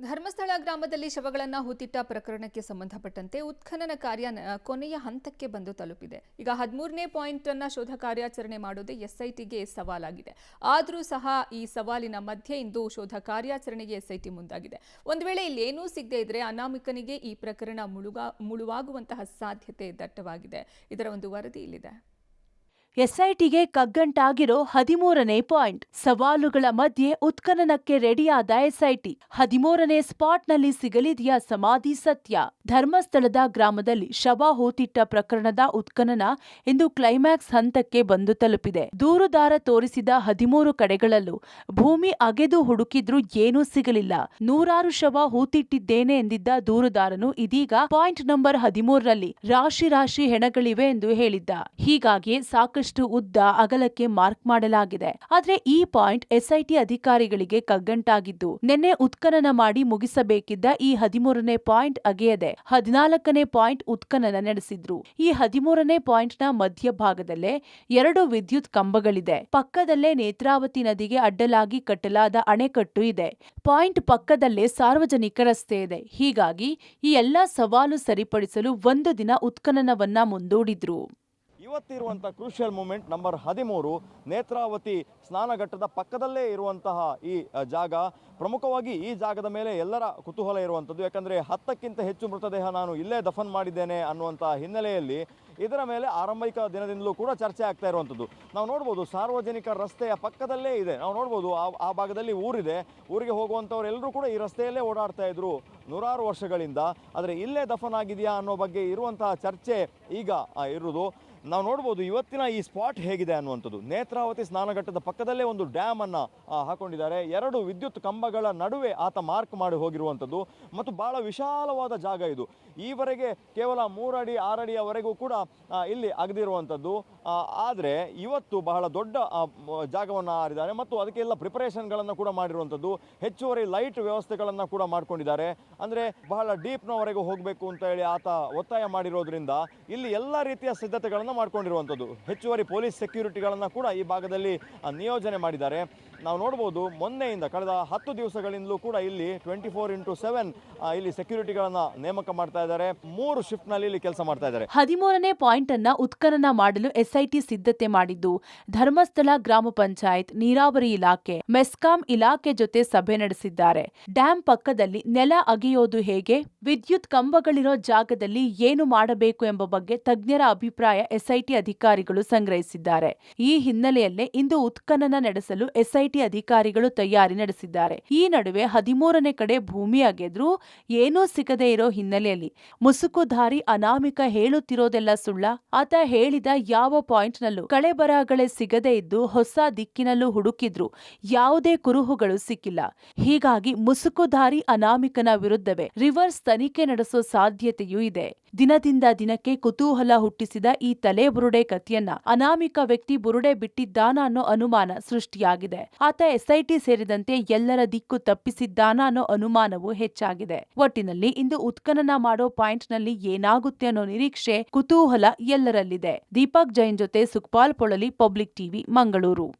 ಧರ್ಮಸ್ಥಳ ಗ್ರಾಮದಲ್ಲಿ ಶವಗಳನ್ನು ಹೂತಿಟ್ಟ ಪ್ರಕರಣಕ್ಕೆ ಸಂಬಂಧಪಟ್ಟಂತೆ ಉತ್ಖನನ ಕಾರ್ಯ ಕೊನೆಯ ಹಂತಕ್ಕೆ ಬಂದು ತಲುಪಿದೆ. ಈಗ 13ನೇ ಪಾಯಿಂಟ್ ಅನ್ನು ಶೋಧ ಕಾರ್ಯಾಚರಣೆ ಮಾಡೋದೇ ಎಸ್ಐಟಿಗೆ ಸವಾಲಾಗಿದೆ. ಆದರೂ ಸಹ ಈ ಸವಾಲಿನ ಮಧ್ಯೆ ಇಂದು ಶೋಧ ಕಾರ್ಯಾಚರಣೆಗೆ ಎಸ್ಐಟಿ ಮುಂದಾಗಿದೆ. ಒಂದು ವೇಳೆ ಇಲ್ಲಿ ಏನೂ ಸಿಗದೇ ಇದ್ರೆ ಅನಾಮಿಕನಿಗೆ ಈ ಪ್ರಕರಣ ಮುಳುವಾಗುವಂತಹ ಸಾಧ್ಯತೆ ದಟ್ಟವಾಗಿದೆ. ಇದರ ಒಂದು ವರದಿ ಇಲ್ಲಿದೆ. ಎಸ್ಐಟಿಗೆ ಕಗ್ಗಂಟಾಗಿರೋ 13ನೇ ಪಾಯಿಂಟ್. ಸವಾಲುಗಳ ಮಧ್ಯೆ ಉತ್ಖನನಕ್ಕೆ ರೆಡಿಯಾದ ಎಸ್ಐಟಿ. 13ನೇ ಸ್ಪಾಟ್ನಲ್ಲಿ ಸಿಗಲಿದೆಯಾ ಸಮಾಧಿ ಸತ್ಯ? ಧರ್ಮಸ್ಥಳದ ಗ್ರಾಮದಲ್ಲಿ ಶವ ಹೂತಿಟ್ಟ ಪ್ರಕರಣದ ಉತ್ಖನನ ಇಂದು ಕ್ಲೈಮ್ಯಾಕ್ಸ್ ಹಂತಕ್ಕೆ ಬಂದು ತಲುಪಿದೆ. ದೂರುದಾರ ತೋರಿಸಿದ 13 ಕಡೆಗಳಲ್ಲೂ ಭೂಮಿ ಅಗೆದು ಹುಡುಕಿದ್ರೂ ಏನೂ ಸಿಗಲಿಲ್ಲ. ನೂರಾರು ಶವ ಹೂತಿಟ್ಟಿದ್ದೇನೆ ಎಂದಿದ್ದ ದೂರುದಾರನು ಇದೀಗ ಪಾಯಿಂಟ್ ನಂಬರ್ 13ರಲ್ಲಿ ರಾಶಿ ರಾಶಿ ಹೆಣಗಳಿವೆ ಎಂದು ಹೇಳಿದ್ದ. ಹೀಗಾಗಿ ಸಾಕಷ್ಟು ಉದ್ದ ಅಗಲಕ್ಕೆ ಮಾರ್ಕ್ ಮಾಡಲಾಗಿದೆ. ಆದ್ರೆ ಈ ಪಾಯಿಂಟ್ ಎಸ್ಐಟಿ ಅಧಿಕಾರಿಗಳಿಗೆ ಕಗ್ಗಂಟಾಗಿದ್ದು, ನಿನ್ನೆ ಉತ್ಖನನ ಮಾಡಿ ಮುಗಿಸಬೇಕಿದ್ದ ಈ 13ನೇ ಪಾಯಿಂಟ್ ಅಗೆಯದೆ 14ನೇ ಪಾಯಿಂಟ್ ಉತ್ಖನನ ನಡೆಸಿದ್ರು. ಈ 13ನೇ ಪಾಯಿಂಟ್ನ ಮಧ್ಯಭಾಗದಲ್ಲೇ 2 ವಿದ್ಯುತ್ ಕಂಬಗಳಿದೆ. ಪಕ್ಕದಲ್ಲೇ ನೇತ್ರಾವತಿ ನದಿಗೆ ಅಡ್ಡಲಾಗಿ ಕಟ್ಟಲಾದ ಅಣೆಕಟ್ಟು ಇದೆ. ಪಾಯಿಂಟ್ ಪಕ್ಕದಲ್ಲೇ ಸಾರ್ವಜನಿಕ ರಸ್ತೆ ಇದೆ. ಹೀಗಾಗಿ ಈ ಎಲ್ಲಾ ಸವಾಲು ಸರಿಪಡಿಸಲು 1 ದಿನ ಉತ್ಖನನವನ್ನ ಮುಂದೂಡಿದ್ರು. ಇವತ್ತಿರುವಂತಹ ಕ್ರೂಷಿಯಲ್ ಮೂಮೆಂಟ್ ನಂಬರ್ 13 ನೇತ್ರಾವತಿ ಸ್ನಾನಘಟ್ಟದ ಪಕ್ಕದಲ್ಲೇ ಇರುವಂತಹ ಈ ಜಾಗ. ಪ್ರಮುಖವಾಗಿ ಈ ಜಾಗದ ಮೇಲೆ ಎಲ್ಲರ ಕುತೂಹಲ ಇರುವಂಥದ್ದು. ಯಾಕಂದರೆ 10ಕ್ಕಿಂತ ಹೆಚ್ಚು ಮೃತದೇಹ ನಾನು ಇಲ್ಲೇ ದಫನ್ ಮಾಡಿದ್ದೇನೆ ಅನ್ನುವಂಥ ಹಿನ್ನೆಲೆಯಲ್ಲಿ ಇದರ ಮೇಲೆ ಆರಂಭಿಕ ದಿನದಿಂದಲೂ ಕೂಡ ಚರ್ಚೆ ಆಗ್ತಾ ಇರುವಂಥದ್ದು. ನಾವು ನೋಡ್ಬೋದು ಸಾರ್ವಜನಿಕ ರಸ್ತೆಯ ಪಕ್ಕದಲ್ಲೇ ಇದೆ. ನಾವು ನೋಡ್ಬೋದು ಆ ಭಾಗದಲ್ಲಿ ಊರಿದೆ. ಊರಿಗೆ ಹೋಗುವಂಥವ್ರು ಎಲ್ಲರೂ ಕೂಡ ಈ ರಸ್ತೆಯಲ್ಲೇ ಓಡಾಡ್ತಾ ಇದ್ರು ನೂರಾರು ವರ್ಷಗಳಿಂದ. ಆದರೆ ಇಲ್ಲೇ ದಫನ್ ಆಗಿದೆಯಾ ಅನ್ನೋ ಬಗ್ಗೆ ಇರುವಂತಹ ಚರ್ಚೆ ಈಗ ಇರುವುದು. ನಾವು ನೋಡ್ಬೋದು ಇವತ್ತಿನ ಈ ಸ್ಪಾಟ್ ಹೇಗಿದೆ ಅನ್ನುವಂಥದ್ದು. ನೇತ್ರಾವತಿ ಸ್ನಾನಘಟ್ಟದ ಪಕ್ಕದಲ್ಲೇ ಒಂದು ಡ್ಯಾಮ್ ಅನ್ನು ಹಾಕೊಂಡಿದ್ದಾರೆ. 2 ವಿದ್ಯುತ್ ಕಂಬಗಳ ನಡುವೆ ಆತ ಮಾರ್ಕ್ ಮಾಡಿ ಹೋಗಿರುವಂಥದ್ದು ಮತ್ತು ಬಹಳ ವಿಶಾಲವಾದ ಜಾಗ ಇದು. ಈವರೆಗೆ ಕೇವಲ 3 ಅಡಿ 6 ಅಡಿಯವರೆಗೂ ಕೂಡ ಇಲ್ಲಿ ಅಗದಿರುವಂಥದ್ದು. ಆದರೆ ಇವತ್ತು ಬಹಳ ದೊಡ್ಡ ಜಾಗವನ್ನು ಆರಿದ್ದಾರೆ ಮತ್ತು ಅದಕ್ಕೆಲ್ಲ ಪ್ರಿಪರೇಷನ್ಗಳನ್ನು ಕೂಡ ಮಾಡಿರುವಂಥದ್ದು. ಹೆಚ್ಚುವರಿ ಲೈಟ್ ವ್ಯವಸ್ಥೆಗಳನ್ನು ಕೂಡ ಮಾಡ್ಕೊಂಡಿದ್ದಾರೆ. ಅಂದರೆ ಬಹಳ ಡೀಪ್ನವರೆಗೂ ಹೋಗಬೇಕು ಅಂತ ಹೇಳಿ ಆತ ಒತ್ತಾಯ ಮಾಡಿರೋದ್ರಿಂದ ಇಲ್ಲಿ ಎಲ್ಲ ರೀತಿಯ ಸಿದ್ಧತೆಗಳನ್ನು ಮಾಡ್ಕೊಂಡಿರುವಂಥದ್ದು. ಹೆಚ್ಚುವರಿ ಪೊಲೀಸ್ ಸೆಕ್ಯೂರಿಟಿಗಳನ್ನು ಕೂಡ ಈ ಭಾಗದಲ್ಲಿ ನಿಯೋಜನೆ ಮಾಡಿದ್ದಾರೆ. ನಾವು ನೋಡ್ಬೋದು ಮೊನ್ನೆಯಿಂದ ಕಳೆದ 10 ದಿವಸಗಳಿಂದಲೂ ಕೂಡ ಇಲ್ಲಿ 24x7 ಇಲ್ಲಿ ಸೆಕ್ಯೂರಿಟಿಗಳನ್ನ ನೇಮಕ ಮಾಡ್ತಾ ಇದ್ದಾರೆ. 3 ಶಿಫ್ಟ್ನಲ್ಲಿ ಇಲ್ಲಿ ಕೆಲಸ ಮಾಡ್ತಾ ಇದ್ದಾರೆ. 13ನೇ ಪಾಯಿಂಟ್ ಅನ್ನ ಉತ್ಖನನ ಮಾಡಲು ಎಸ್ಐಟಿ ಸಿದ್ಧತೆ ಮಾಡಿದ್ದು, ಧರ್ಮಸ್ಥಳ ಗ್ರಾಮ ಪಂಚಾಯತ್, ನೀರಾವರಿ ಇಲಾಖೆ, ಮೆಸ್ಕಾಂ ಇಲಾಖೆ ಜೊತೆ ಸಭೆ ನಡೆಸಿದ್ದಾರೆ. ಡ್ಯಾಂ ಪಕ್ಕದಲ್ಲಿ ನೆಲ ಅಗೆಯೋದು ಹೇಗೆ, ವಿದ್ಯುತ್ ಕಂಬಗಳಿರೋ ಜಾಗದಲ್ಲಿ ಏನು ಮಾಡಬೇಕು ಎಂಬ ಬಗ್ಗೆ ತಜ್ಞರ ಅಭಿಪ್ರಾಯ ಎಸ್ಐಟಿ ಅಧಿಕಾರಿಗಳು ಸಂಗ್ರಹಿಸಿದ್ದಾರೆ. ಈ ಹಿನ್ನೆಲೆಯಲ್ಲೇ ಇಂದು ಉತ್ಖನನ ನಡೆಸಲು ಎಸ್ಐಟಿ ಅಧಿಕಾರಿಗಳು ತಯಾರಿ ನಡೆಸಿದ್ದಾರೆ. ಈ ನಡುವೆ 13ನೇ ಕಡೆ ಭೂಮಿ ಅಗೆದ್ರೂ ಏನೂ ಸಿಗದೇ ಇರೋ ಹಿನ್ನೆಲೆಯಲ್ಲಿ ಮುಸುಕುಧಾರಿ ಅನಾಮಿಕ ಹೇಳುತ್ತಿರೋದೆಲ್ಲ ಸುಳ್ಳ? ಆತ ಹೇಳಿದ ಯಾವ ಪಾಯಿಂಟ್ನಲ್ಲೂ ಕಳೆಬರಹಗಳೇ ಸಿಗದೇ ಇದ್ದು ಹೊಸ ದಿಕ್ಕಿನಲ್ಲೂ ಹುಡುಕಿದ್ರು ಯಾವುದೇ ಕುರುಹುಗಳು ಸಿಕ್ಕಿಲ್ಲ. ಹೀಗಾಗಿ ಮುಸುಕುಧಾರಿ ಅನಾಮಿಕನ ವಿರುದ್ಧವೇ ರಿವರ್ಸ್ ತನಿಖೆ ನಡೆಸೋ ಸಾಧ್ಯತೆಯೂ ಇದೆ. ದಿನದಿಂದ ದಿನಕ್ಕೆ ಕುತೂಹಲ ಹುಟ್ಟಿಸಿದ ಈ ತಲೆಬುರುಡೆ ಕಥೆಯನ್ನ ಅನಾಮಿಕ ವ್ಯಕ್ತಿ ಬುರುಡೆ ಬಿಟ್ಟಿದ್ದಾನ ಅನ್ನೋ ಅನುಮಾನ ಸೃಷ್ಟಿಯಾಗಿದೆ. ಆತ ಎಸ್ಐಟಿ ಸೇರಿದಂತೆ ಎಲ್ಲರ ದಿಕ್ಕು ತಪ್ಪಿಸಿದ್ದಾನ ಅನ್ನೋ ಅನುಮಾನವೂ ಹೆಚ್ಚಾಗಿದೆ. ಒಟ್ಟಿನಲ್ಲಿ ಇಂದು ಉತ್ಖನನ ಮಾಡೋ ಪಾಯಿಂಟ್ನಲ್ಲಿ ಏನಾಗುತ್ತೆ ಅನ್ನೋ ನಿರೀಕ್ಷೆ, ಕುತೂಹಲ ಎಲ್ಲರಲ್ಲಿದೆ. ದೀಪಕ್ ಜೈನ್ ಜೊತೆ ಸುಖಪಾಲ್ ಪೊಳಲಿ, ಪಬ್ಲಿಕ್ ಟಿವಿ, ಮಂಗಳೂರು.